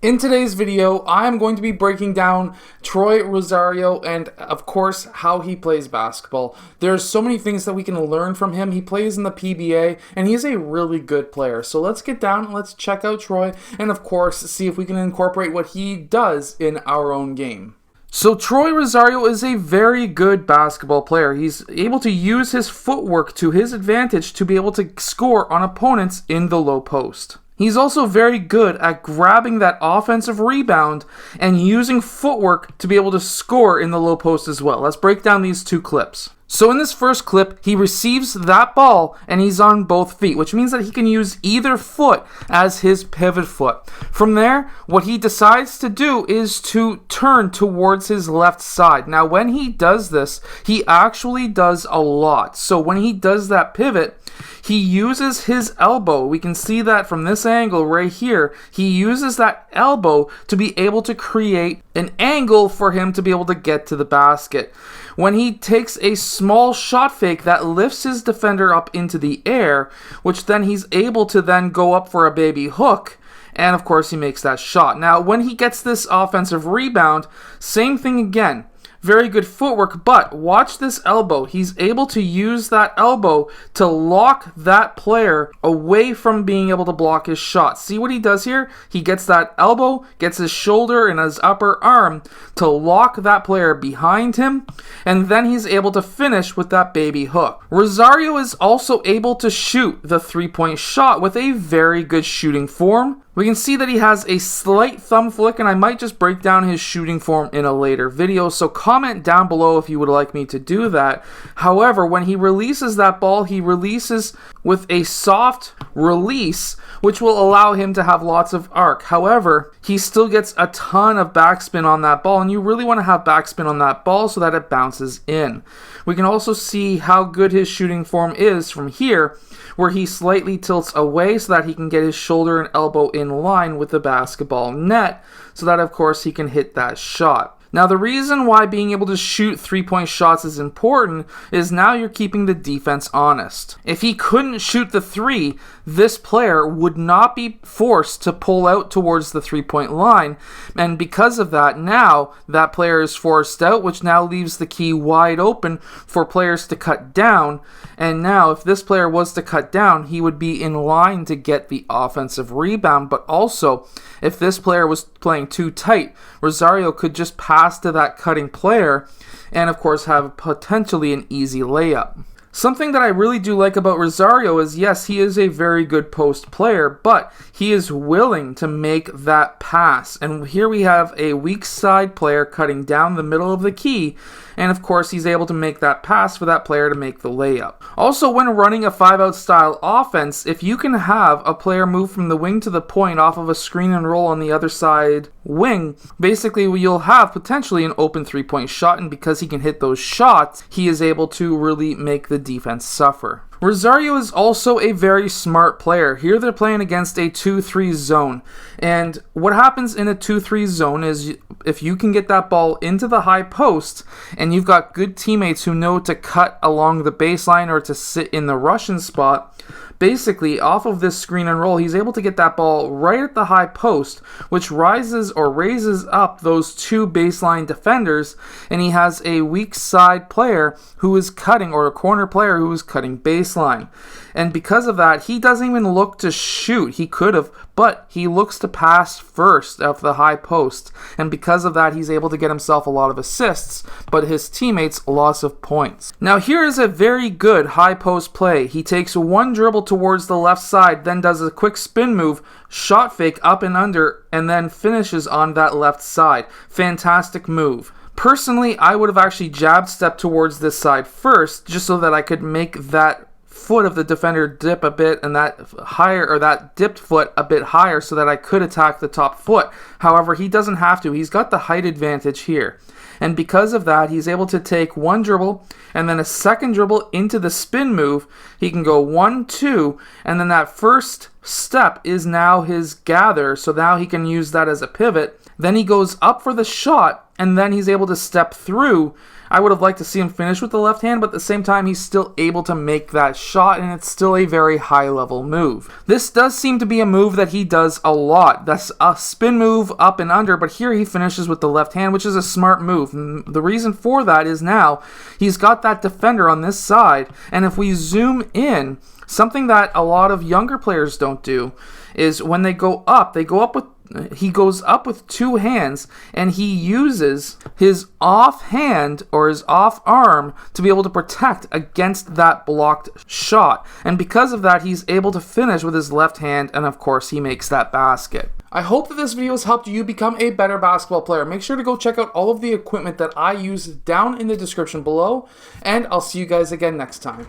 In today's video, I'm going to be breaking down Troy Rosario and, of course, how he plays basketball. There's so many things that we can learn from him. He plays in the PBA, and he's a really good player. So let's get down and let's check out Troy, and of course, see if we can incorporate what he does in our own game. So Troy Rosario is a very good basketball player. He's able to use his footwork to his advantage to be able to score on opponents in the low post. He's also very good at grabbing that offensive rebound and using footwork to be able to score in the low post as well. Let's break down these two clips. So in this first clip, he receives that ball and he's on both feet, which means that he can use either foot as his pivot foot. From there, what he decides to do is to turn towards his left side. Now, when he does this, he actually does a lot. So when he does that pivot, he uses his elbow. We can see that from this angle right here. He uses that elbow to be able to create an angle for him to be able to get to the basket. When he takes a small shot fake that lifts his defender up into the air, which then he's able to then go up for a baby hook, and of course he makes that shot. Now, when he gets this offensive rebound, same thing again. Very good footwork, but watch this elbow. He's able to use that elbow to lock that player away from being able to block his shot. See what he does here? He gets that elbow, gets his shoulder and his upper arm to lock that player behind him, and then he's able to finish with that baby hook. Rosario is also able to shoot the three-point shot with a very good shooting form. We can see that he has a slight thumb flick, and I might just break down his shooting form in a later video, so comment down below if you would like me to do that. However, when he releases that ball, he releases with a soft release, which will allow him to have lots of arc. However, he still gets a ton of backspin on that ball, and you really want to have backspin on that ball so that it bounces in. We can also see how good his shooting form is from here, where he slightly tilts away so that he can get his shoulder and elbow in line with the basketball net, so that of course he can hit that shot. Now, the reason why being able to shoot three-point shots is important is now you're keeping the defense honest. If he couldn't shoot the three, this player would not be forced to pull out towards the three-point line, and because of that, now that player is forced out, which now leaves the key wide open for players to cut down, and now if this player was to cut down, he would be in line to get the offensive rebound, but also, if this player was playing too tight, Rosario could just pass to that cutting player and of course have potentially an easy layup. Something that I really do like about Rosario is, yes, he is a very good post player, but he is willing to make that pass. And here we have a weak side player cutting down the middle of the key, and of course he's able to make that pass for that player to make the layup. Also, when running a 5-out style offense, if you can have a player move from the wing to the point off of a screen and roll on the other side wing, basically you'll have potentially an open three-point shot, and because he can hit those shots, he is able to really make the defense suffer. Rosario is also a very smart player. Here they're playing against a 2-3 zone. And what happens in a 2-3 zone is if you can get that ball into the high post and you've got good teammates who know to cut along the baseline or to sit in the Russian spot, basically, off of this screen and roll, he's able to get that ball right at the high post, which rises or raises up those two baseline defenders, and he has a weak side player who is cutting, or a corner player who is cutting baseline. And because of that, he doesn't even look to shoot. He could have, but he looks to pass first off the high post. And because of that, he's able to get himself a lot of assists, but his teammates loss of points. Now here is a very good high post play. He takes one dribble towards the left side, then does a quick spin move, shot fake up and under, and then finishes on that left side. Fantastic move. Personally, I would have actually jab stepped towards this side first, just so that I could make that foot of the defender dip a bit, and that higher, or that dipped foot a bit higher, so that I could attack the top foot. However, he doesn't have to. He's got the height advantage here. And because of that, he's able to take one dribble and then a second dribble into the spin move. He can go 1, 2, and then that first step is now his gather, so now he can use that as a pivot. Then he goes up for the shot, and then he's able to step through. I would have liked to see him finish with the left hand, but at the same time, he's still able to make that shot, and it's still a very high-level move. This does seem to be a move that he does a lot. That's a spin move up and under, but here he finishes with the left hand, which is a smart move. And the reason for that is now he's got that defender on this side, and if we zoom in, something that a lot of younger players don't do is when they go up with he goes up with two hands, and he uses his off hand or his off arm to be able to protect against that blocked shot. And because of that, he's able to finish with his left hand, and of course, he makes that basket. I hope that this video has helped you become a better basketball player. Make sure to go check out all of the equipment that I use down in the description below, and I'll see you guys again next time.